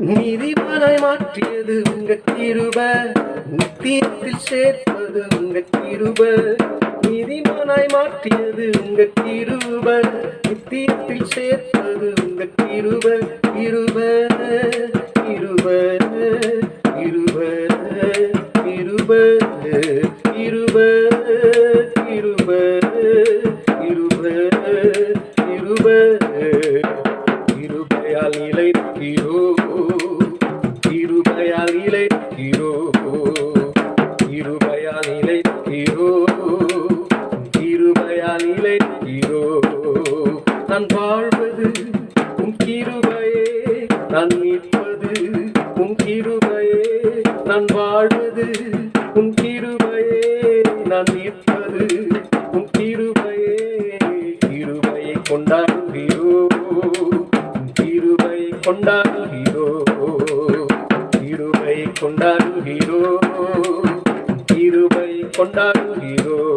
நீதிமானாய் மாற்றியது உங்க கிருப, நித்தியத்தில் சேர்ப்பது உங்க கிருப. நீதிமானாய் மாற்றியது உங்க கிருப, நித்தியத்தில் சேர்ப்பது உங்க கிருப. கிருப கிருப கிருப கிருப கிருப கிருப கிருப கிருப. கிருபையால் நிலைக்கிறோம், கிருபையால் நிலைக்கிறோம், கிருபையால் நிலைக்கிறோம், கிருபையால் நிலைக்கிறோம். நான் வாழ்வது உம் கிருபையே, நான் நிற்பது உம் கிருபையே. நான் வாழ்வது உம் கிருபையே, நான் நிற்பது உம் கிருபையே. கிருபையை கொண்டாடுகிறோம், கிருபை கொண்டாடுகிறோம், கிருபை கொண்டாடுகிறோம், கிருபை கொண்டாடுகிறோம்.